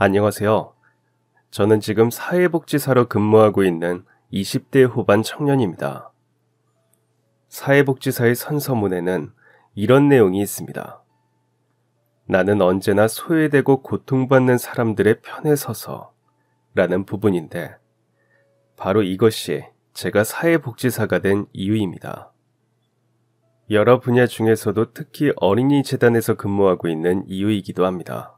안녕하세요. 저는 지금 사회복지사로 근무하고 있는 20대 후반 청년입니다. 사회복지사의 선서문에는 이런 내용이 있습니다. 나는 언제나 소외되고 고통받는 사람들의 편에 서서 라는 부분인데 바로 이것이 제가 사회복지사가 된 이유입니다. 여러 분야 중에서도 특히 어린이재단에서 근무하고 있는 이유이기도 합니다.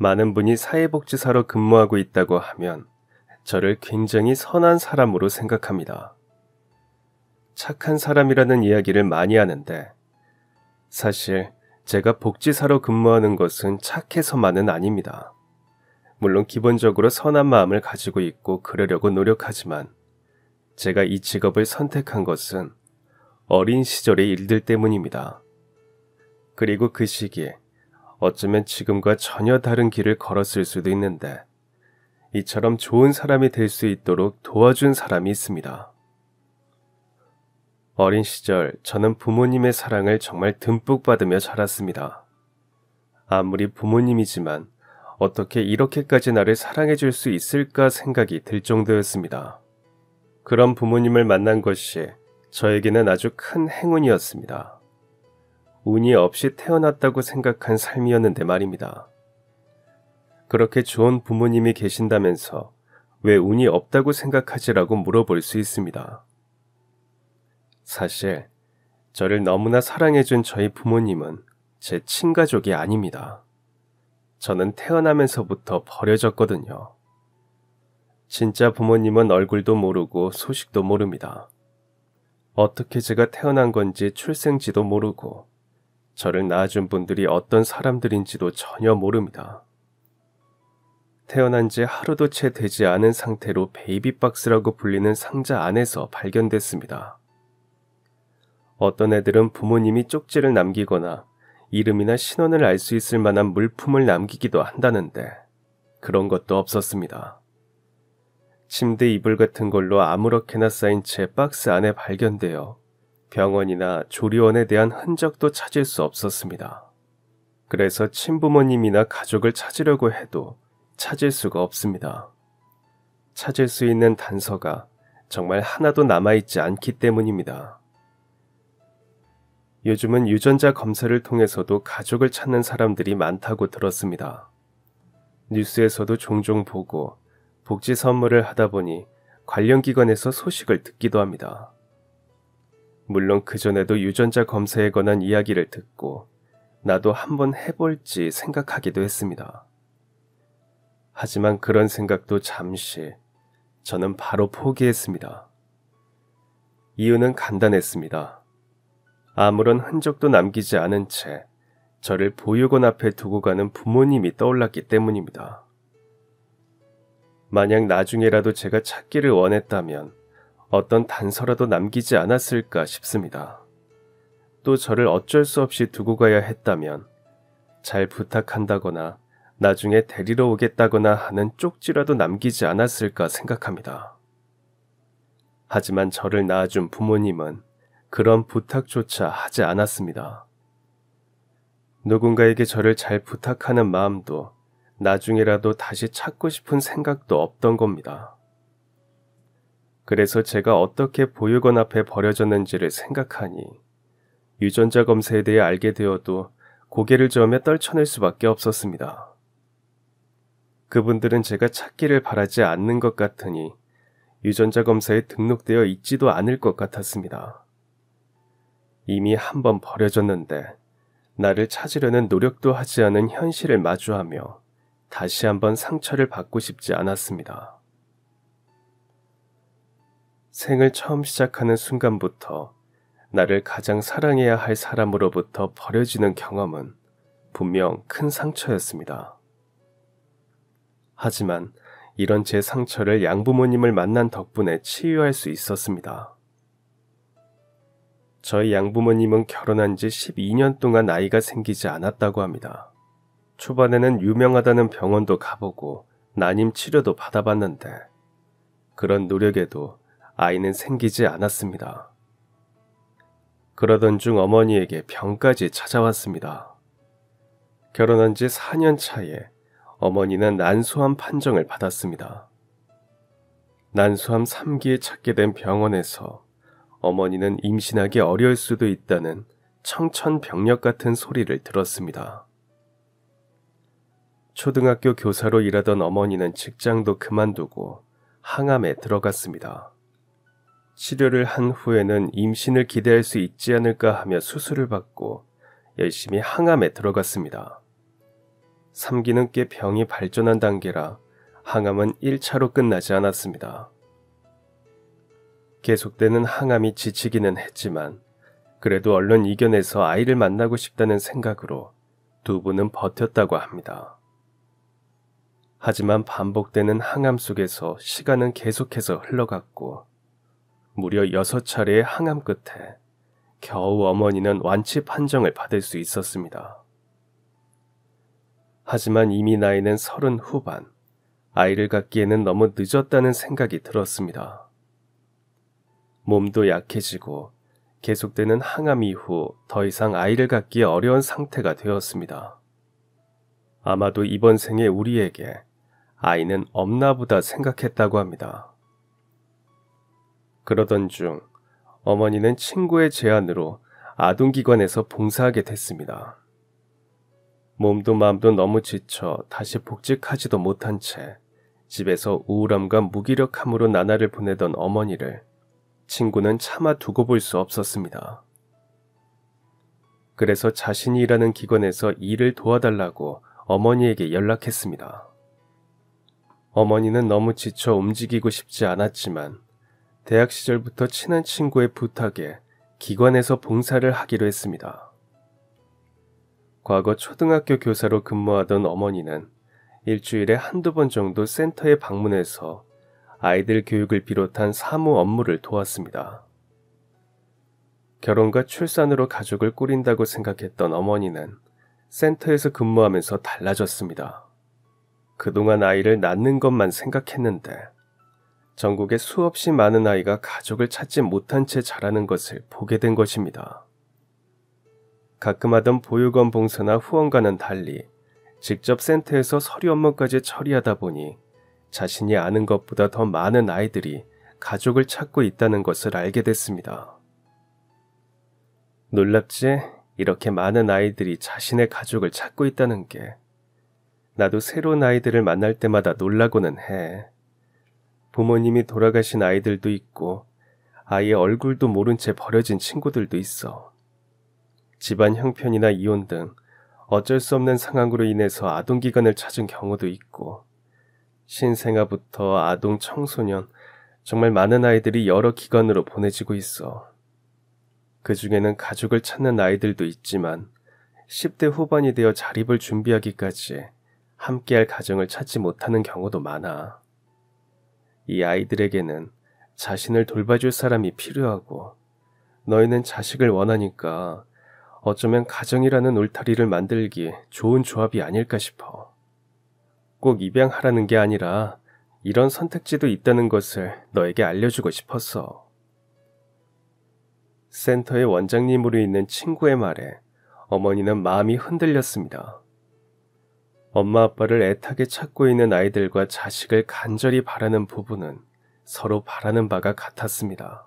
많은 분이 사회복지사로 근무하고 있다고 하면 저를 굉장히 선한 사람으로 생각합니다. 착한 사람이라는 이야기를 많이 하는데 사실 제가 복지사로 근무하는 것은 착해서만은 아닙니다. 물론 기본적으로 선한 마음을 가지고 있고 그러려고 노력하지만 제가 이 직업을 선택한 것은 어린 시절의 일들 때문입니다. 그리고 그 시기에 어쩌면 지금과 전혀 다른 길을 걸었을 수도 있는데 이처럼 좋은 사람이 될 수 있도록 도와준 사람이 있습니다. 어린 시절 저는 부모님의 사랑을 정말 듬뿍 받으며 자랐습니다. 아무리 부모님이지만 어떻게 이렇게까지 나를 사랑해 줄 수 있을까 생각이 들 정도였습니다. 그런 부모님을 만난 것이 저에게는 아주 큰 행운이었습니다. 운이 없이 태어났다고 생각한 삶이었는데 말입니다. 그렇게 좋은 부모님이 계신다면서 왜 운이 없다고 생각하지라고 물어볼 수 있습니다. 사실 저를 너무나 사랑해준 저희 부모님은 제 친가족이 아닙니다. 저는 태어나면서부터 버려졌거든요. 진짜 부모님은 얼굴도 모르고 소식도 모릅니다. 어떻게 제가 태어난 건지 출생지도 모르고 저를 낳아준 분들이 어떤 사람들인지도 전혀 모릅니다. 태어난 지 하루도 채 되지 않은 상태로 베이비박스라고 불리는 상자 안에서 발견됐습니다. 어떤 애들은 부모님이 쪽지를 남기거나 이름이나 신원을 알 수 있을 만한 물품을 남기기도 한다는데 그런 것도 없었습니다. 침대 이불 같은 걸로 아무렇게나 쌓인 채 박스 안에 발견되어 병원이나 조리원에 대한 흔적도 찾을 수 없었습니다. 그래서 친부모님이나 가족을 찾으려고 해도 찾을 수가 없습니다. 찾을 수 있는 단서가 정말 하나도 남아있지 않기 때문입니다. 요즘은 유전자 검사를 통해서도 가족을 찾는 사람들이 많다고 들었습니다. 뉴스에서도 종종 보고 복지 선물을 하다 보니 관련 기관에서 소식을 듣기도 합니다. 물론 그전에도 유전자 검사에 관한 이야기를 듣고 나도 한번 해볼지 생각하기도 했습니다. 하지만 그런 생각도 잠시 저는 바로 포기했습니다. 이유는 간단했습니다. 아무런 흔적도 남기지 않은 채 저를 보육원 앞에 두고 가는 부모님이 떠올랐기 때문입니다. 만약 나중에라도 제가 찾기를 원했다면 어떤 단서라도 남기지 않았을까 싶습니다. 또 저를 어쩔 수 없이 두고 가야 했다면 잘 부탁한다거나 나중에 데리러 오겠다거나 하는 쪽지라도 남기지 않았을까 생각합니다. 하지만 저를 낳아준 부모님은 그런 부탁조차 하지 않았습니다. 누군가에게 저를 잘 부탁하는 마음도 나중에라도 다시 찾고 싶은 생각도 없던 겁니다. 그래서 제가 어떻게 보육원 앞에 버려졌는지를 생각하니 유전자 검사에 대해 알게 되어도 고개를 저으며 떨쳐낼 수밖에 없었습니다. 그분들은 제가 찾기를 바라지 않는 것 같으니 유전자 검사에 등록되어 있지도 않을 것 같았습니다. 이미 한번 버려졌는데 나를 찾으려는 노력도 하지 않은 현실을 마주하며 다시 한번 상처를 받고 싶지 않았습니다. 생을 처음 시작하는 순간부터 나를 가장 사랑해야 할 사람으로부터 버려지는 경험은 분명 큰 상처였습니다. 하지만 이런 제 상처를 양부모님을 만난 덕분에 치유할 수 있었습니다. 저희 양부모님은 결혼한 지 12년 동안 아이가 생기지 않았다고 합니다. 초반에는 유명하다는 병원도 가보고 난임 치료도 받아봤는데 그런 노력에도 아이는 생기지 않았습니다. 그러던 중 어머니에게 병까지 찾아왔습니다. 결혼한 지 4년 차에 어머니는 난소암 판정을 받았습니다. 난소암 3기에 찾게 된 병원에서 어머니는 임신하기 어려울 수도 있다는 청천벽력 같은 소리를 들었습니다. 초등학교 교사로 일하던 어머니는 직장도 그만두고 항암에 들어갔습니다. 치료를 한 후에는 임신을 기대할 수 있지 않을까 하며 수술을 받고 열심히 항암에 들어갔습니다. 3기는 꽤 병이 발전한 단계라 항암은 1차로 끝나지 않았습니다. 계속되는 항암이 지치기는 했지만 그래도 얼른 이겨내서 아이를 만나고 싶다는 생각으로 두 분은 버텼다고 합니다. 하지만 반복되는 항암 속에서 시간은 계속해서 흘러갔고 무려 6차례의 항암 끝에 겨우 어머니는 완치 판정을 받을 수 있었습니다. 하지만 이미 나이는 30 후반, 아이를 갖기에는 너무 늦었다는 생각이 들었습니다. 몸도 약해지고 계속되는 항암 이후 더 이상 아이를 갖기 어려운 상태가 되었습니다. 아마도 이번 생에 우리에게 아이는 없나 보다 생각했다고 합니다. 그러던 중 어머니는 친구의 제안으로 아동기관에서 봉사하게 됐습니다. 몸도 마음도 너무 지쳐 다시 복직하지도 못한 채 집에서 우울함과 무기력함으로 나날을 보내던 어머니를 친구는 차마 두고 볼 수 없었습니다. 그래서 자신이 일하는 기관에서 일을 도와달라고 어머니에게 연락했습니다. 어머니는 너무 지쳐 움직이고 싶지 않았지만 대학 시절부터 친한 친구의 부탁에 기관에서 봉사를 하기로 했습니다. 과거 초등학교 교사로 근무하던 어머니는 일주일에 한두 번 정도 센터에 방문해서 아이들 교육을 비롯한 사무 업무를 도왔습니다. 결혼과 출산으로 가족을 꾸린다고 생각했던 어머니는 센터에서 근무하면서 달라졌습니다. 그동안 아이를 낳는 것만 생각했는데 전국에 수없이 많은 아이가 가족을 찾지 못한 채 자라는 것을 보게 된 것입니다. 가끔 하던 보육원 봉사나 후원과는 달리 직접 센터에서 서류 업무까지 처리하다 보니 자신이 아는 것보다 더 많은 아이들이 가족을 찾고 있다는 것을 알게 됐습니다. 놀랍지? 이렇게 많은 아이들이 자신의 가족을 찾고 있다는 게. 나도 새로운 아이들을 만날 때마다 놀라고는 해. 부모님이 돌아가신 아이들도 있고 아이의 얼굴도 모른 채 버려진 친구들도 있어. 집안 형편이나 이혼 등 어쩔 수 없는 상황으로 인해서 아동기관을 찾은 경우도 있고 신생아부터 아동, 청소년, 정말 많은 아이들이 여러 기관으로 보내지고 있어. 그 중에는 가족을 찾는 아이들도 있지만 10대 후반이 되어 자립을 준비하기까지 함께할 가정을 찾지 못하는 경우도 많아. 이 아이들에게는 자신을 돌봐줄 사람이 필요하고 너희는 자식을 원하니까 어쩌면 가정이라는 울타리를 만들기 좋은 조합이 아닐까 싶어. 꼭 입양하라는 게 아니라 이런 선택지도 있다는 것을 너에게 알려주고 싶었어. 센터의 원장님으로 있는 친구의 말에 어머니는 마음이 흔들렸습니다. 엄마 아빠를 애타게 찾고 있는 아이들과 자식을 간절히 바라는 부부는 서로 바라는 바가 같았습니다.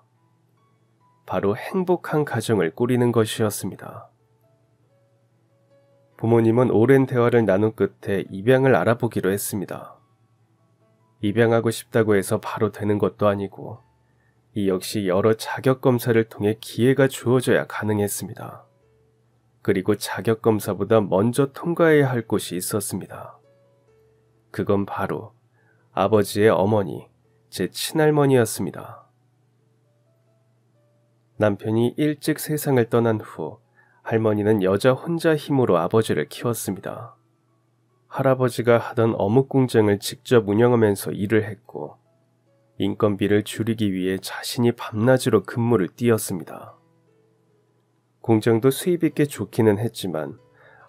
바로 행복한 가정을 꾸리는 것이었습니다. 부모님은 오랜 대화를 나눈 끝에 입양을 알아보기로 했습니다. 입양하고 싶다고 해서 바로 되는 것도 아니고 이 역시 여러 자격검사를 통해 기회가 주어져야 가능했습니다. 그리고 자격검사보다 먼저 통과해야 할 곳이 있었습니다. 그건 바로 아버지의 어머니, 제 친할머니였습니다. 남편이 일찍 세상을 떠난 후 할머니는 여자 혼자 힘으로 아버지를 키웠습니다. 할아버지가 하던 어묵 공장을 직접 운영하면서 일을 했고 인건비를 줄이기 위해 자신이 밤낮으로 근무를 뛰었습니다. 공장도 수입이 꽤 좋기는 했지만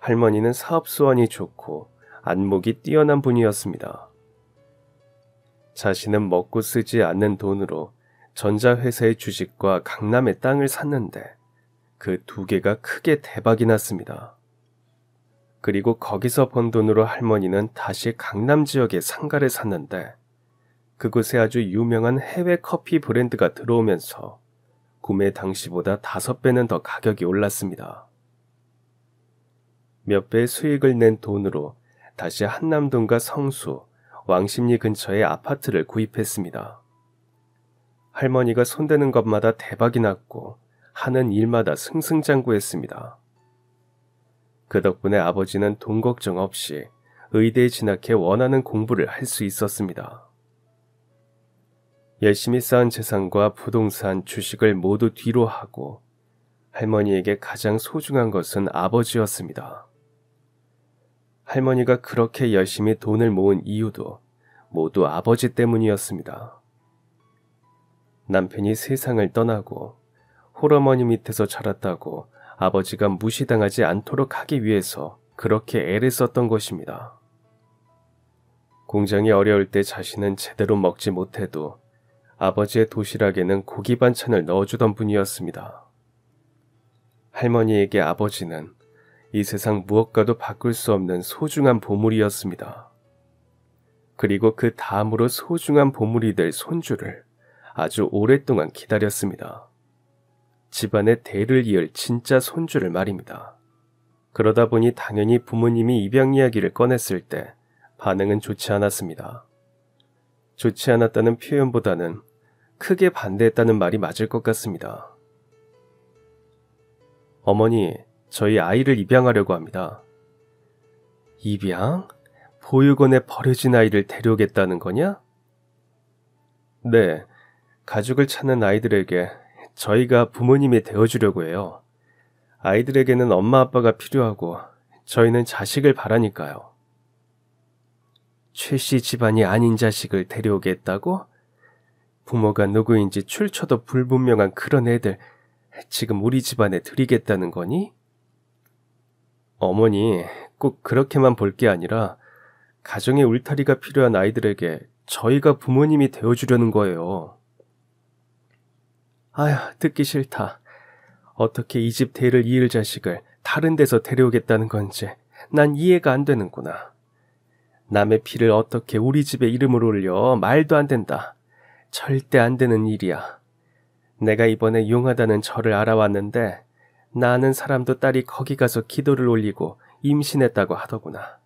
할머니는 사업 수완이 좋고 안목이 뛰어난 분이었습니다. 자신은 먹고 쓰지 않는 돈으로 전자회사의 주식과 강남의 땅을 샀는데 그 두 개가 크게 대박이 났습니다. 그리고 거기서 번 돈으로 할머니는 다시 강남 지역에 상가를 샀는데 그곳에 아주 유명한 해외 커피 브랜드가 들어오면서 구매 당시보다 5배는 더 가격이 올랐습니다. 몇 배의 수익을 낸 돈으로 다시 한남동과 성수, 왕십리 근처에 아파트를 구입했습니다. 할머니가 손대는 것마다 대박이 났고 하는 일마다 승승장구했습니다. 그 덕분에 아버지는 돈 걱정 없이 의대에 진학해 원하는 공부를 할 수 있었습니다. 열심히 쌓은 재산과 부동산, 주식을 모두 뒤로 하고 할머니에게 가장 소중한 것은 아버지였습니다. 할머니가 그렇게 열심히 돈을 모은 이유도 모두 아버지 때문이었습니다. 남편이 세상을 떠나고 홀어머니 밑에서 자랐다고 아버지가 무시당하지 않도록 하기 위해서 그렇게 애를 썼던 것입니다. 공장이 어려울 때 자신은 제대로 먹지 못해도 아버지의 도시락에는 고기 반찬을 넣어주던 분이었습니다. 할머니에게 아버지는 이 세상 무엇과도 바꿀 수 없는 소중한 보물이었습니다. 그리고 그 다음으로 소중한 보물이 될 손주를 아주 오랫동안 기다렸습니다. 집안의 대를 이을 진짜 손주를 말입니다. 그러다 보니 당연히 부모님이 입양 이야기를 꺼냈을 때 반응은 좋지 않았습니다. 좋지 않았다는 표현보다는 크게 반대했다는 말이 맞을 것 같습니다. 어머니, 저희 아이를 입양하려고 합니다. 입양? 보육원에 버려진 아이를 데려오겠다는 거냐? 네, 가족을 찾는 아이들에게 저희가 부모님이 되어주려고 해요. 아이들에게는 엄마 아빠가 필요하고 저희는 자식을 바라니까요. 최씨 집안이 아닌 자식을 데려오겠다고? 부모가 누구인지 출처도 불분명한 그런 애들 지금 우리 집안에 들이겠다는 거니? 어머니, 꼭 그렇게만 볼 게 아니라 가정의 울타리가 필요한 아이들에게 저희가 부모님이 되어주려는 거예요. 아휴, 듣기 싫다. 어떻게 이 집 대를 이을 자식을 다른 데서 데려오겠다는 건지 난 이해가 안 되는구나. 남의 피를 어떻게 우리 집에 이름을 올려? 말도 안 된다. 절대 안 되는 일이야. 내가 이번에 용하다는 절을 알아왔는데 나 아는 사람도 딸이 거기 가서 기도를 올리고 임신했다고 하더구나.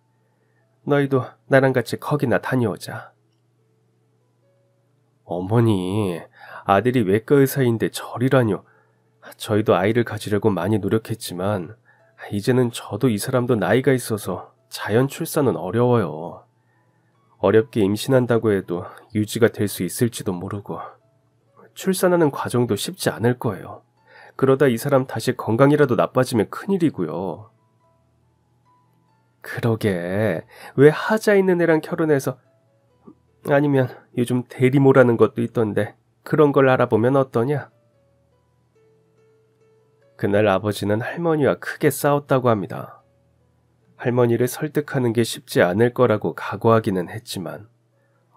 너희도 나랑 같이 거기나 다녀오자. 어머니, 아들이 외과 의사인데 절이라뇨. 저희도 아이를 가지려고 많이 노력했지만 이제는 저도 이 사람도 나이가 있어서 자연 출산은 어려워요. 어렵게 임신한다고 해도 유지가 될 수 있을지도 모르고 출산하는 과정도 쉽지 않을 거예요. 그러다 이 사람 다시 건강이라도 나빠지면 큰일이고요. 그러게, 왜 하자 있는 애랑 결혼해서, 아니면 요즘 대리모라는 것도 있던데 그런 걸 알아보면 어떠냐? 그날 아버지는 할머니와 크게 싸웠다고 합니다. 할머니를 설득하는 게 쉽지 않을 거라고 각오하기는 했지만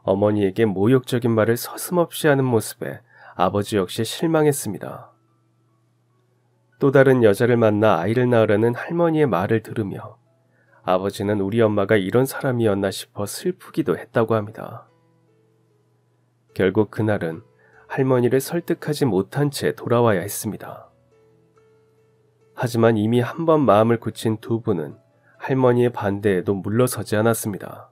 어머니에게 모욕적인 말을 서슴없이 하는 모습에 아버지 역시 실망했습니다. 또 다른 여자를 만나 아이를 낳으라는 할머니의 말을 들으며 아버지는 우리 엄마가 이런 사람이었나 싶어 슬프기도 했다고 합니다. 결국 그날은 할머니를 설득하지 못한 채 돌아와야 했습니다. 하지만 이미 한 번 마음을 굳힌 두 분은 할머니의 반대에도 물러서지 않았습니다.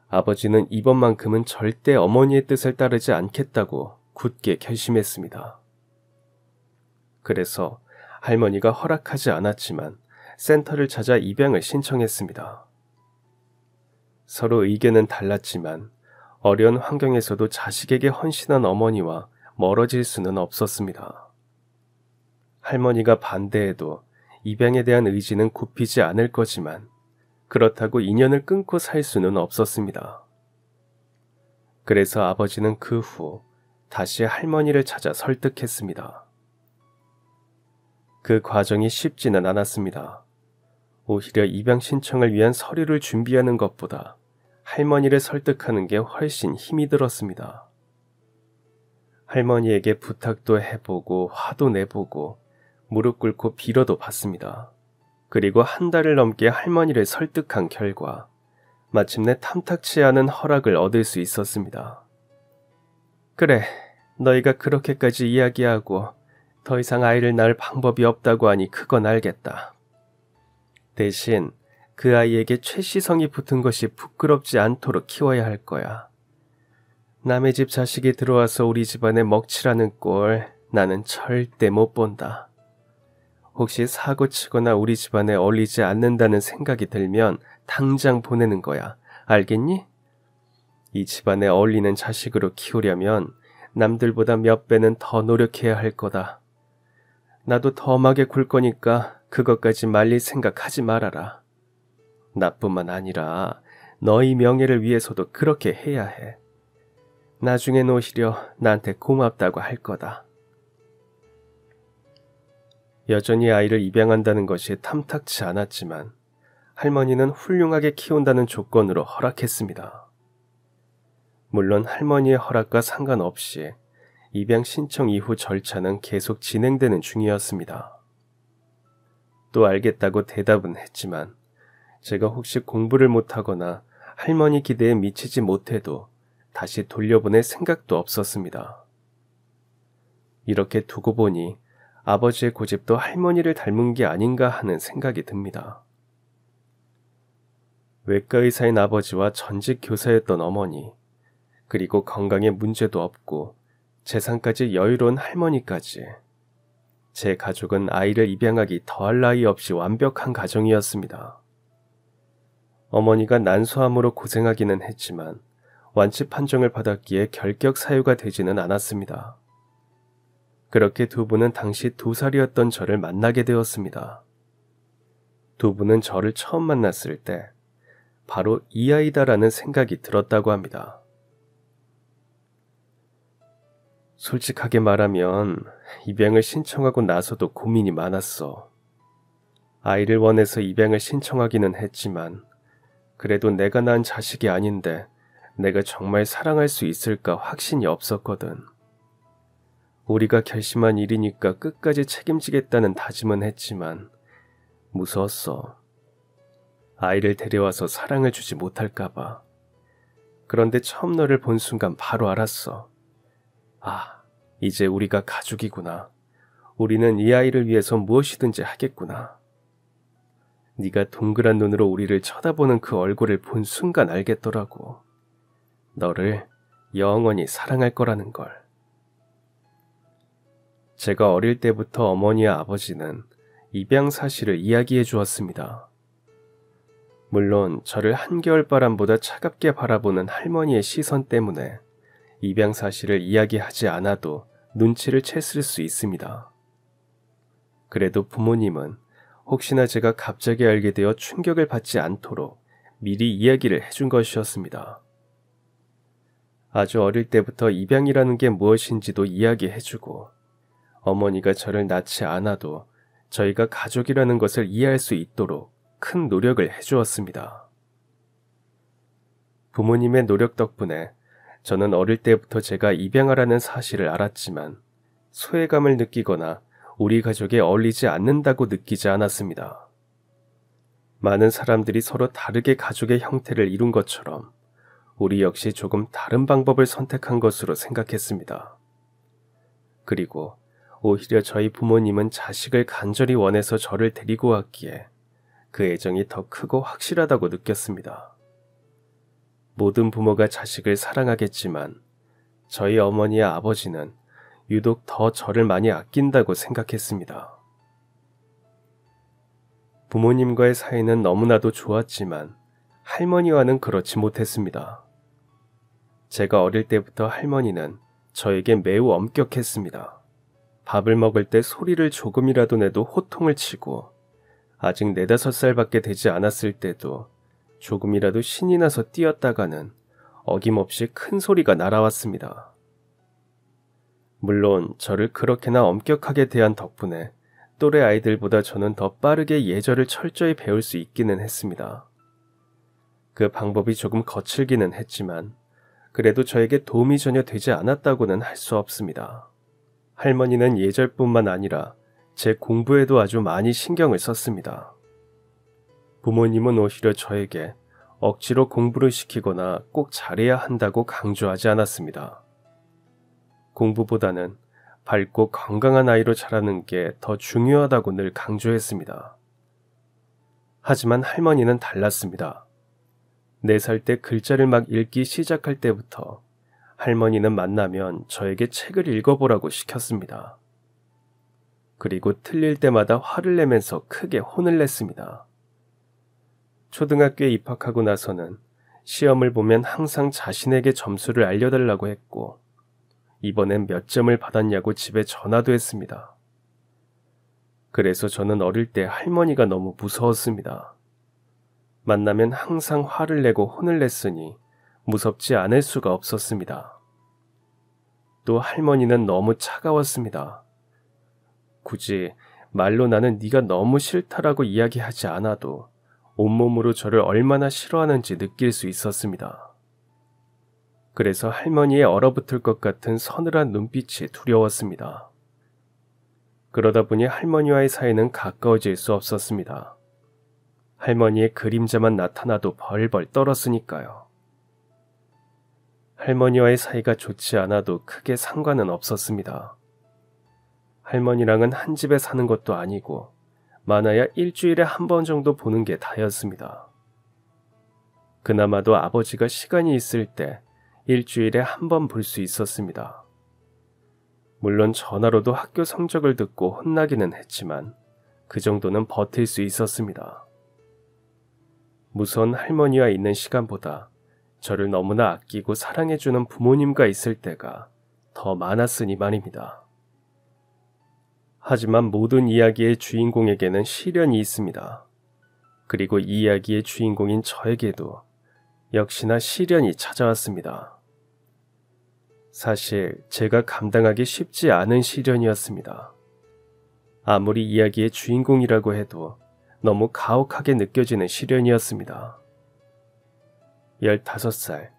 아버지는 이번만큼은 절대 어머니의 뜻을 따르지 않겠다고 굳게 결심했습니다. 그래서 할머니가 허락하지 않았지만 센터를 찾아 입양을 신청했습니다. 서로 의견은 달랐지만 어려운 환경에서도 자식에게 헌신한 어머니와 멀어질 수는 없었습니다. 할머니가 반대해도 입양에 대한 의지는 굽히지 않을 거지만 그렇다고 인연을 끊고 살 수는 없었습니다. 그래서 아버지는 그 후 다시 할머니를 찾아 설득했습니다. 그 과정이 쉽지는 않았습니다. 오히려 입양 신청을 위한 서류를 준비하는 것보다 할머니를 설득하는 게 훨씬 힘이 들었습니다. 할머니에게 부탁도 해보고 화도 내보고 무릎 꿇고 빌어도 봤습니다. 그리고 한 달을 넘게 할머니를 설득한 결과 마침내 탐탁치 않은 허락을 얻을 수 있었습니다. 그래, 너희가 그렇게까지 이야기하고 더 이상 아이를 낳을 방법이 없다고 하니 그건 알겠다. 대신 그 아이에게 최씨성이 붙은 것이 부끄럽지 않도록 키워야 할 거야. 남의 집 자식이 들어와서 우리 집안에 먹칠하는 꼴 나는 절대 못 본다. 혹시 사고치거나 우리 집안에 어울리지 않는다는 생각이 들면 당장 보내는 거야. 알겠니? 이 집안에 어울리는 자식으로 키우려면 남들보다 몇 배는 더 노력해야 할 거다. 나도 더 엄하게 굴 거니까 그것까지 말릴 생각하지 말아라. 나뿐만 아니라 너희 명예를 위해서도 그렇게 해야 해. 나중엔 오히려 나한테 고맙다고 할 거다. 여전히 아이를 입양한다는 것이 탐탁치 않았지만 할머니는 훌륭하게 키운다는 조건으로 허락했습니다. 물론 할머니의 허락과 상관없이 입양 신청 이후 절차는 계속 진행되는 중이었습니다. 또 알겠다고 대답은 했지만 제가 혹시 공부를 못하거나 할머니 기대에 미치지 못해도 다시 돌려보낼 생각도 없었습니다. 이렇게 두고 보니 아버지의 고집도 할머니를 닮은 게 아닌가 하는 생각이 듭니다. 외과 의사인 아버지와 전직 교사였던 어머니, 그리고 건강에 문제도 없고 재산까지 여유로운 할머니까지 제 가족은 아이를 입양하기 더할 나위 없이 완벽한 가정이었습니다. 어머니가 난소암으로 고생하기는 했지만 완치 판정을 받았기에 결격 사유가 되지는 않았습니다. 그렇게 두 분은 당시 2살이었던 저를 만나게 되었습니다. 두 분은 저를 처음 만났을 때 바로 이 아이다라는 생각이 들었다고 합니다. 솔직하게 말하면 입양을 신청하고 나서도 고민이 많았어. 아이를 원해서 입양을 신청하기는 했지만 그래도 내가 낳은 자식이 아닌데 내가 정말 사랑할 수 있을까 확신이 없었거든. 우리가 결심한 일이니까 끝까지 책임지겠다는 다짐은 했지만 무서웠어. 아이를 데려와서 사랑을 주지 못할까봐. 그런데 처음 너를 본 순간 바로 알았어. 아, 이제 우리가 가족이구나. 우리는 이 아이를 위해서 무엇이든지 하겠구나. 네가 동그란 눈으로 우리를 쳐다보는 그 얼굴을 본 순간 알겠더라고. 너를 영원히 사랑할 거라는 걸. 제가 어릴 때부터 어머니와 아버지는 입양 사실을 이야기해 주었습니다. 물론 저를 한겨울바람보다 차갑게 바라보는 할머니의 시선 때문에 입양 사실을 이야기하지 않아도 눈치를 챘을 수 있습니다. 그래도 부모님은 혹시나 제가 갑자기 알게 되어 충격을 받지 않도록 미리 이야기를 해준 것이었습니다. 아주 어릴 때부터 입양이라는 게 무엇인지도 이야기해주고 어머니가 저를 낳지 않아도 저희가 가족이라는 것을 이해할 수 있도록 큰 노력을 해주었습니다. 부모님의 노력 덕분에 저는 어릴 때부터 제가 입양하라는 사실을 알았지만 소외감을 느끼거나 우리 가족에 어울리지 않는다고 느끼지 않았습니다. 많은 사람들이 서로 다르게 가족의 형태를 이룬 것처럼 우리 역시 조금 다른 방법을 선택한 것으로 생각했습니다. 그리고 오히려 저희 부모님은 자식을 간절히 원해서 저를 데리고 왔기에 그 애정이 더 크고 확실하다고 느꼈습니다. 모든 부모가 자식을 사랑하겠지만 저희 어머니와 아버지는 유독 더 저를 많이 아낀다고 생각했습니다. 부모님과의 사이는 너무나도 좋았지만 할머니와는 그렇지 못했습니다. 제가 어릴 때부터 할머니는 저에게 매우 엄격했습니다. 밥을 먹을 때 소리를 조금이라도 내도 호통을 치고 아직 4~5살밖에 되지 않았을 때도 조금이라도 신이 나서 뛰었다가는 어김없이 큰 소리가 날아왔습니다. 물론 저를 그렇게나 엄격하게 대한 덕분에 또래 아이들보다 저는 더 빠르게 예절을 철저히 배울 수 있기는 했습니다. 그 방법이 조금 거칠기는 했지만 그래도 저에게 도움이 전혀 되지 않았다고는 할 수 없습니다. 할머니는 예절뿐만 아니라 제 공부에도 아주 많이 신경을 썼습니다. 부모님은 오히려 저에게 억지로 공부를 시키거나 꼭 잘해야 한다고 강조하지 않았습니다. 공부보다는 밝고 건강한 아이로 자라는 게 더 중요하다고 늘 강조했습니다. 하지만 할머니는 달랐습니다. 4살 때 글자를 막 읽기 시작할 때부터 할머니는 만나면 저에게 책을 읽어보라고 시켰습니다. 그리고 틀릴 때마다 화를 내면서 크게 혼을 냈습니다. 초등학교에 입학하고 나서는 시험을 보면 항상 자신에게 점수를 알려달라고 했고, 이번엔 몇 점을 받았냐고 집에 전화도 했습니다. 그래서 저는 어릴 때 할머니가 너무 무서웠습니다. 만나면 항상 화를 내고 혼을 냈으니 무섭지 않을 수가 없었습니다. 또 할머니는 너무 차가웠습니다. 굳이 말로 나는 네가 너무 싫다라고 이야기하지 않아도 온몸으로 저를 얼마나 싫어하는지 느낄 수 있었습니다. 그래서 할머니의 얼어붙을 것 같은 서늘한 눈빛이 두려웠습니다. 그러다 보니 할머니와의 사이는 가까워질 수 없었습니다. 할머니의 그림자만 나타나도 벌벌 떨었으니까요. 할머니와의 사이가 좋지 않아도 크게 상관은 없었습니다. 할머니랑은 한 집에 사는 것도 아니고 많아야 일주일에 한 번 정도 보는 게 다였습니다. 그나마도 아버지가 시간이 있을 때 일주일에 한 번 볼 수 있었습니다. 물론 전화로도 학교 성적을 듣고 혼나기는 했지만 그 정도는 버틸 수 있었습니다. 무서운 할머니와 있는 시간보다 저를 너무나 아끼고 사랑해주는 부모님과 있을 때가 더 많았으니 말입니다. 하지만 모든 이야기의 주인공에게는 시련이 있습니다. 그리고 이 이야기의 주인공인 저에게도 역시나 시련이 찾아왔습니다. 사실 제가 감당하기 쉽지 않은 시련이었습니다. 아무리 이야기의 주인공이라고 해도 너무 가혹하게 느껴지는 시련이었습니다. 15살,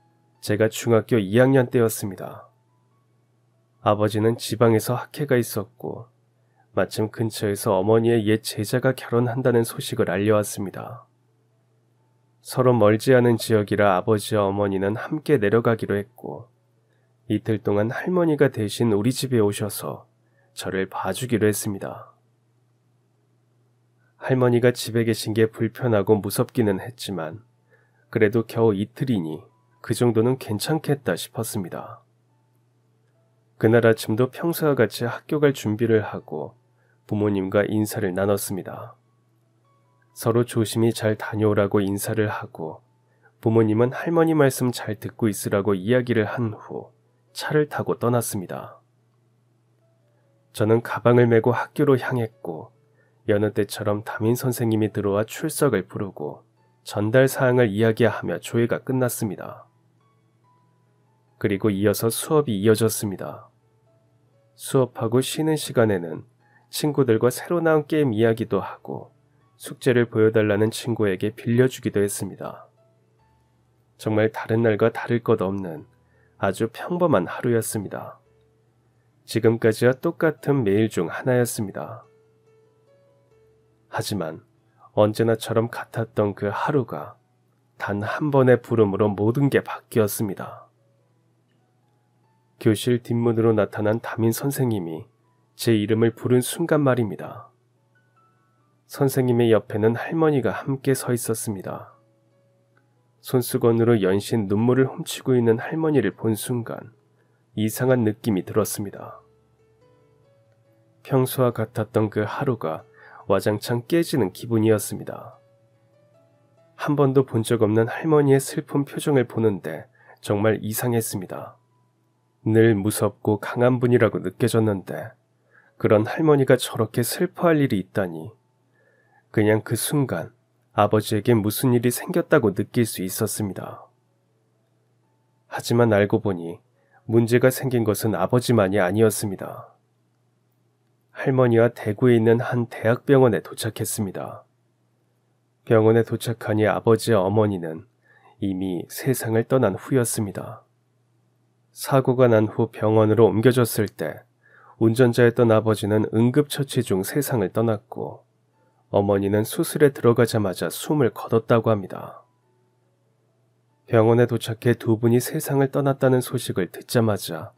제가 중학교 2학년 때였습니다. 아버지는 지방에서 학회가 있었고 마침 근처에서 어머니의 옛 제자가 결혼한다는 소식을 알려왔습니다. 서로 멀지 않은 지역이라 아버지와 어머니는 함께 내려가기로 했고 이틀 동안 할머니가 대신 우리 집에 오셔서 저를 봐주기로 했습니다. 할머니가 집에 계신 게 불편하고 무섭기는 했지만 그래도 겨우 이틀이니 그 정도는 괜찮겠다 싶었습니다. 그날 아침도 평소와 같이 학교 갈 준비를 하고 부모님과 인사를 나눴습니다. 서로 조심히 잘 다녀오라고 인사를 하고 부모님은 할머니 말씀 잘 듣고 있으라고 이야기를 한 후 차를 타고 떠났습니다. 저는 가방을 메고 학교로 향했고 여느 때처럼 담임 선생님이 들어와 출석을 부르고 전달 사항을 이야기하며 조회가 끝났습니다. 그리고 이어서 수업이 이어졌습니다. 수업하고 쉬는 시간에는 친구들과 새로 나온 게임 이야기도 하고 숙제를 보여달라는 친구에게 빌려주기도 했습니다. 정말 다른 날과 다를 것 없는 아주 평범한 하루였습니다. 지금까지와 똑같은 매일 중 하나였습니다. 하지만 언제나처럼 같았던 그 하루가 단 한 번의 부름으로 모든 게 바뀌었습니다. 교실 뒷문으로 나타난 담임 선생님이 제 이름을 부른 순간 말입니다. 선생님의 옆에는 할머니가 함께 서 있었습니다. 손수건으로 연신 눈물을 훔치고 있는 할머니를 본 순간 이상한 느낌이 들었습니다. 평소와 같았던 그 하루가 와장창 깨지는 기분이었습니다. 한 번도 본 적 없는 할머니의 슬픈 표정을 보는데 정말 이상했습니다. 늘 무섭고 강한 분이라고 느껴졌는데 그런 할머니가 저렇게 슬퍼할 일이 있다니 그냥 그 순간 아버지에게 무슨 일이 생겼다고 느낄 수 있었습니다. 하지만 알고 보니 문제가 생긴 것은 아버지만이 아니었습니다. 할머니와 대구에 있는 한 대학병원에 도착했습니다. 병원에 도착하니 아버지와 어머니는 이미 세상을 떠난 후였습니다. 사고가 난 후 병원으로 옮겨졌을 때 운전자였던 아버지는 응급처치 중 세상을 떠났고 어머니는 수술에 들어가자마자 숨을 거뒀다고 합니다. 병원에 도착해 두 분이 세상을 떠났다는 소식을 듣자마자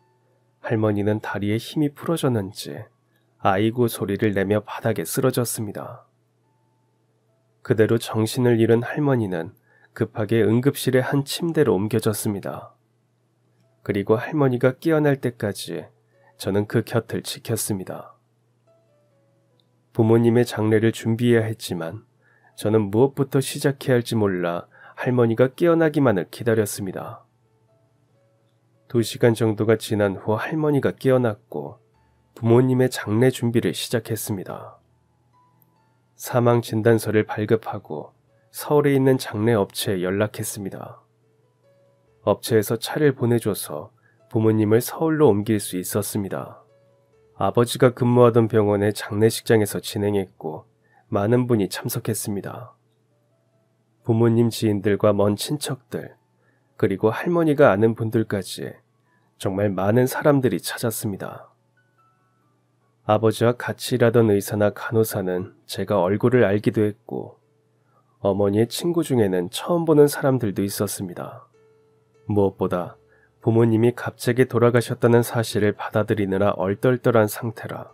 할머니는 다리에 힘이 풀어졌는지 아이고 소리를 내며 바닥에 쓰러졌습니다. 그대로 정신을 잃은 할머니는 급하게 응급실의 한 침대로 옮겨졌습니다. 그리고 할머니가 깨어날 때까지 저는 그 곁을 지켰습니다. 부모님의 장례를 준비해야 했지만 저는 무엇부터 시작해야 할지 몰라 할머니가 깨어나기만을 기다렸습니다. 2시간 정도가 지난 후 할머니가 깨어났고 부모님의 장례 준비를 시작했습니다. 사망 진단서를 발급하고 서울에 있는 장례 업체에 연락했습니다. 업체에서 차를 보내줘서 부모님을 서울로 옮길 수 있었습니다. 아버지가 근무하던 병원의 장례식장에서 진행했고 많은 분이 참석했습니다. 부모님 지인들과 먼 친척들, 그리고 할머니가 아는 분들까지 정말 많은 사람들이 찾았습니다. 아버지와 같이 일하던 의사나 간호사는 제가 얼굴을 알기도 했고 어머니의 친구 중에는 처음 보는 사람들도 있었습니다. 무엇보다 부모님이 갑자기 돌아가셨다는 사실을 받아들이느라 얼떨떨한 상태라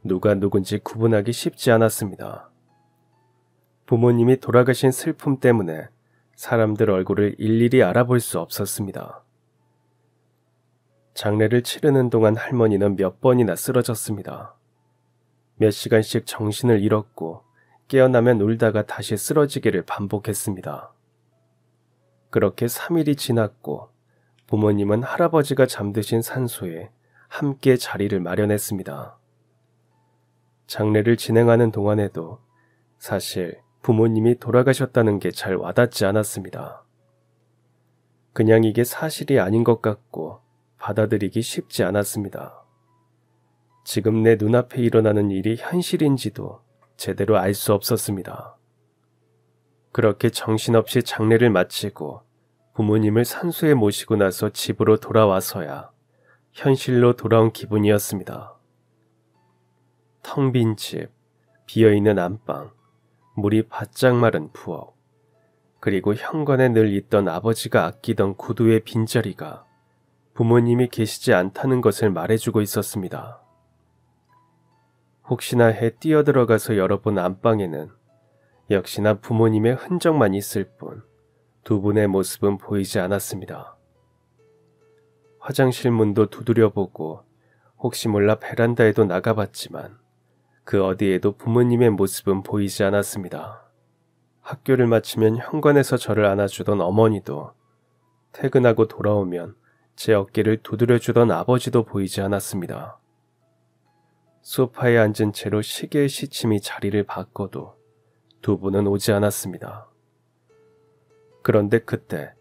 누가 누군지 구분하기 쉽지 않았습니다. 부모님이 돌아가신 슬픔 때문에 사람들 얼굴을 일일이 알아볼 수 없었습니다. 장례를 치르는 동안 할머니는 몇 번이나 쓰러졌습니다. 몇 시간씩 정신을 잃었고 깨어나면 울다가 다시 쓰러지기를 반복했습니다. 그렇게 3일이 지났고 부모님은 할아버지가 잠드신 산소에 함께 자리를 마련했습니다. 장례를 진행하는 동안에도 사실 부모님이 돌아가셨다는 게 잘 와닿지 않았습니다. 그냥 이게 사실이 아닌 것 같고 받아들이기 쉽지 않았습니다. 지금 내 눈앞에 일어나는 일이 현실인지도 제대로 알 수 없었습니다. 그렇게 정신없이 장례를 마치고 부모님을 산소에 모시고 나서 집으로 돌아와서야 현실로 돌아온 기분이었습니다. 텅 빈 집, 비어있는 안방, 물이 바짝 마른 부엌, 그리고 현관에 늘 있던 아버지가 아끼던 구두의 빈자리가 부모님이 계시지 않다는 것을 말해주고 있었습니다. 혹시나 해 뛰어들어가서 열어본 안방에는 역시나 부모님의 흔적만 있을 뿐 두 분의 모습은 보이지 않았습니다. 화장실 문도 두드려보고 혹시 몰라 베란다에도 나가봤지만 그 어디에도 부모님의 모습은 보이지 않았습니다. 학교를 마치면 현관에서 저를 안아주던 어머니도 퇴근하고 돌아오면 제 어깨를 두드려주던 아버지도 보이지 않았습니다. 소파에 앉은 채로 시계의 시침이 자리를 바꿔도 두 분은 오지 않았습니다. 그런데 그때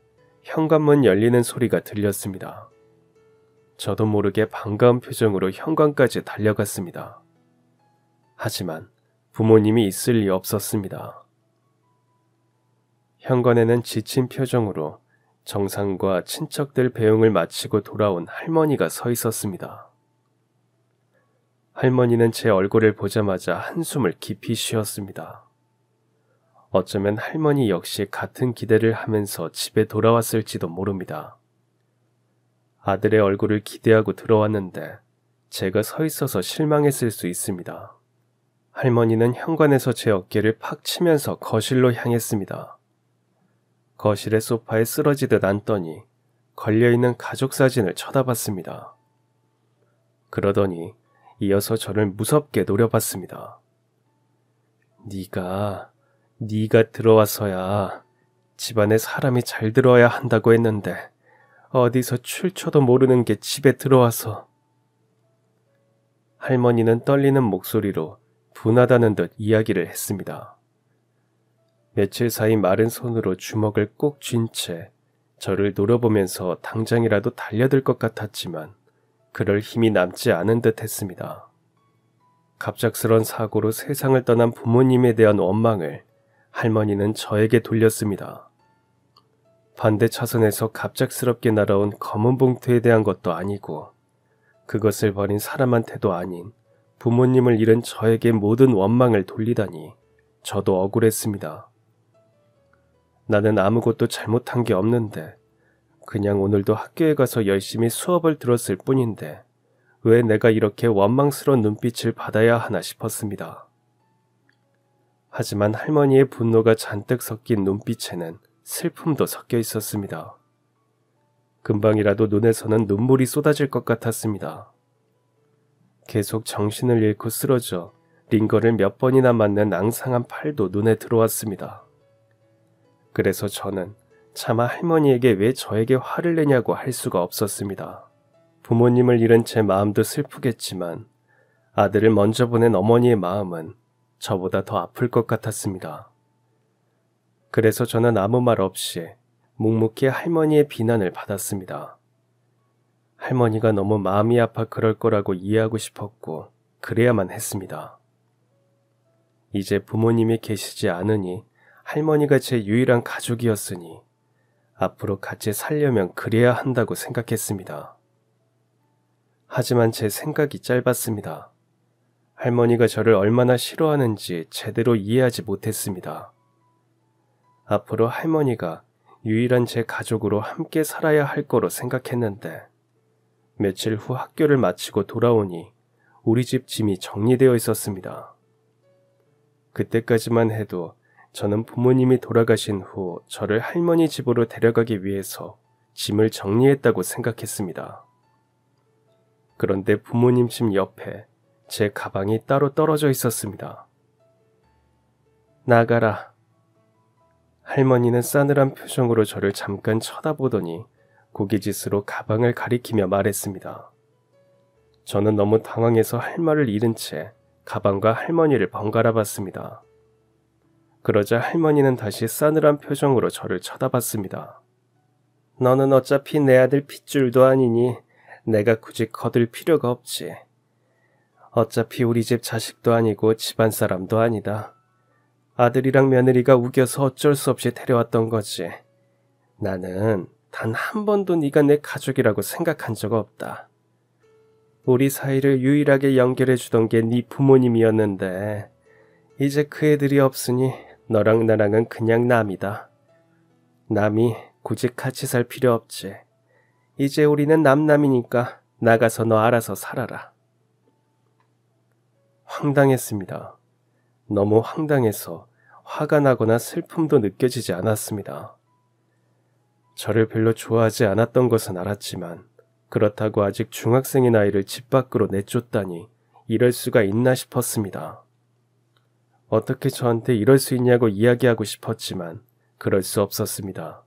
현관문 열리는 소리가 들렸습니다. 저도 모르게 반가운 표정으로 현관까지 달려갔습니다. 하지만 부모님이 있을 리 없었습니다. 현관에는 지친 표정으로 정상과 친척들 배웅을 마치고 돌아온 할머니가 서 있었습니다. 할머니는 제 얼굴을 보자마자 한숨을 깊이 쉬었습니다. 어쩌면 할머니 역시 같은 기대를 하면서 집에 돌아왔을지도 모릅니다. 아들의 얼굴을 기대하고 들어왔는데 제가 서 있어서 실망했을 수 있습니다. 할머니는 현관에서 제 어깨를 팍 치면서 거실로 향했습니다. 거실의 소파에 쓰러지듯 앉더니 걸려있는 가족 사진을 쳐다봤습니다. 그러더니 이어서 저를 무섭게 노려봤습니다. 네가 들어와서야 집안에 사람이 잘 들어와야 한다고 했는데 어디서 출처도 모르는 게 집에 들어와서. 할머니는 떨리는 목소리로 분하다는 듯 이야기를 했습니다. 며칠 사이 마른 손으로 주먹을 꼭 쥔 채 저를 노려보면서 당장이라도 달려들 것 같았지만 그럴 힘이 남지 않은 듯 했습니다. 갑작스런 사고로 세상을 떠난 부모님에 대한 원망을 할머니는 저에게 돌렸습니다. 반대 차선에서 갑작스럽게 날아온 검은 봉투에 대한 것도 아니고 그것을 버린 사람한테도 아닌 부모님을 잃은 저에게 모든 원망을 돌리다니 저도 억울했습니다. 나는 아무것도 잘못한 게 없는데 그냥 오늘도 학교에 가서 열심히 수업을 들었을 뿐인데 왜 내가 이렇게 원망스러운 눈빛을 받아야 하나 싶었습니다. 하지만 할머니의 분노가 잔뜩 섞인 눈빛에는 슬픔도 섞여 있었습니다. 금방이라도 눈에서는 눈물이 쏟아질 것 같았습니다. 계속 정신을 잃고 쓰러져 링거를 몇 번이나 맞는 앙상한 팔도 눈에 들어왔습니다. 그래서 저는 차마 할머니에게 왜 저에게 화를 내냐고 할 수가 없었습니다. 부모님을 잃은 제 마음도 슬프겠지만 아들을 먼저 보낸 어머니의 마음은 저보다 더 아플 것 같았습니다. 그래서 저는 아무 말 없이 묵묵히 할머니의 비난을 받았습니다. 할머니가 너무 마음이 아파 그럴 거라고 이해하고 싶었고 그래야만 했습니다. 이제 부모님이 계시지 않으니 할머니가 제 유일한 가족이었으니 앞으로 같이 살려면 그래야 한다고 생각했습니다. 하지만 제 생각이 짧았습니다. 할머니가 저를 얼마나 싫어하는지 제대로 이해하지 못했습니다. 앞으로 할머니가 유일한 제 가족으로 함께 살아야 할 거로 생각했는데 며칠 후 학교를 마치고 돌아오니 우리 집 짐이 정리되어 있었습니다. 그때까지만 해도 저는 부모님이 돌아가신 후 저를 할머니 집으로 데려가기 위해서 짐을 정리했다고 생각했습니다. 그런데 부모님 집 옆에 제 가방이 따로 떨어져 있었습니다. 나가라. 할머니는 싸늘한 표정으로 저를 잠깐 쳐다보더니 고개짓으로 가방을 가리키며 말했습니다. 저는 너무 당황해서 할 말을 잃은 채 가방과 할머니를 번갈아 봤습니다. 그러자 할머니는 다시 싸늘한 표정으로 저를 쳐다봤습니다. 너는 어차피 내 아들 핏줄도 아니니 내가 굳이 거들 필요가 없지. 어차피 우리 집 자식도 아니고 집안 사람도 아니다. 아들이랑 며느리가 우겨서 어쩔 수 없이 데려왔던 거지. 나는 단 한 번도 네가 내 가족이라고 생각한 적 없다. 우리 사이를 유일하게 연결해 주던 게 네 부모님이었는데 이제 그 애들이 없으니 너랑 나랑은 그냥 남이다. 남이 굳이 같이 살 필요 없지. 이제 우리는 남남이니까 나가서 너 알아서 살아라. 황당했습니다. 너무 황당해서 화가 나거나 슬픔도 느껴지지 않았습니다. 저를 별로 좋아하지 않았던 것은 알았지만 그렇다고 아직 중학생인 아이를 집 밖으로 내쫓다니 이럴 수가 있나 싶었습니다. 어떻게 저한테 이럴 수 있냐고 이야기하고 싶었지만 그럴 수 없었습니다.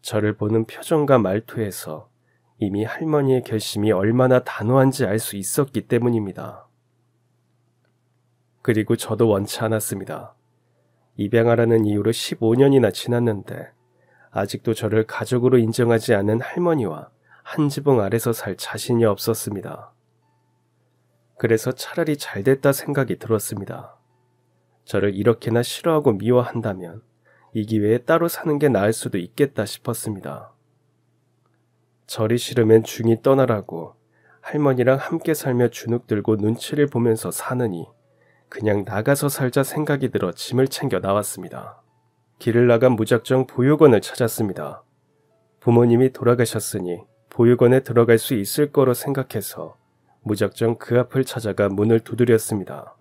저를 보는 표정과 말투에서 이미 할머니의 결심이 얼마나 단호한지 알 수 있었기 때문입니다. 그리고 저도 원치 않았습니다. 입양하라는 이유로 15년이나 지났는데 아직도 저를 가족으로 인정하지 않는 할머니와 한 지붕 아래서 살 자신이 없었습니다. 그래서 차라리 잘됐다 생각이 들었습니다. 저를 이렇게나 싫어하고 미워한다면 이 기회에 따로 사는 게 나을 수도 있겠다 싶었습니다. 절이 싫으면 중이 떠나라고 할머니랑 함께 살며 주눅 들고 눈치를 보면서 사느니 그냥 나가서 살자 생각이 들어 짐을 챙겨 나왔습니다. 길을 나가 무작정 보육원을 찾았습니다. 부모님이 돌아가셨으니 보육원에 들어갈 수 있을 거로 생각해서 무작정 그 앞을 찾아가 문을 두드렸습니다.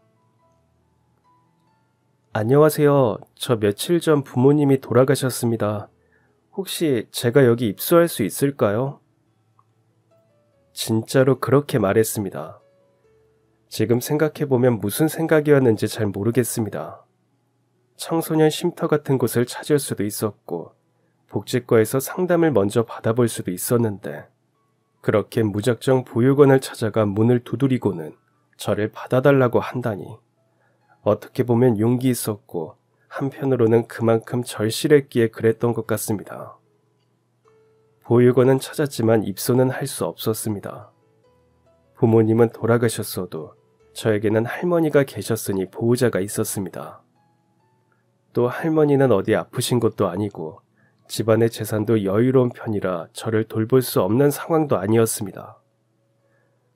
안녕하세요. 저 며칠 전 부모님이 돌아가셨습니다. 혹시 제가 여기 입소할 수 있을까요? 진짜로 그렇게 말했습니다. 지금 생각해보면 무슨 생각이었는지 잘 모르겠습니다. 청소년 쉼터 같은 곳을 찾을 수도 있었고 복지과에서 상담을 먼저 받아볼 수도 있었는데 그렇게 무작정 보육원을 찾아가 문을 두드리고는 저를 받아달라고 한다니 어떻게 보면 용기 있었고 한편으로는 그만큼 절실했기에 그랬던 것 같습니다. 보육원은 찾았지만 입소는 할 수 없었습니다. 부모님은 돌아가셨어도 저에게는 할머니가 계셨으니 보호자가 있었습니다. 또 할머니는 어디 아프신 것도 아니고 집안의 재산도 여유로운 편이라 저를 돌볼 수 없는 상황도 아니었습니다.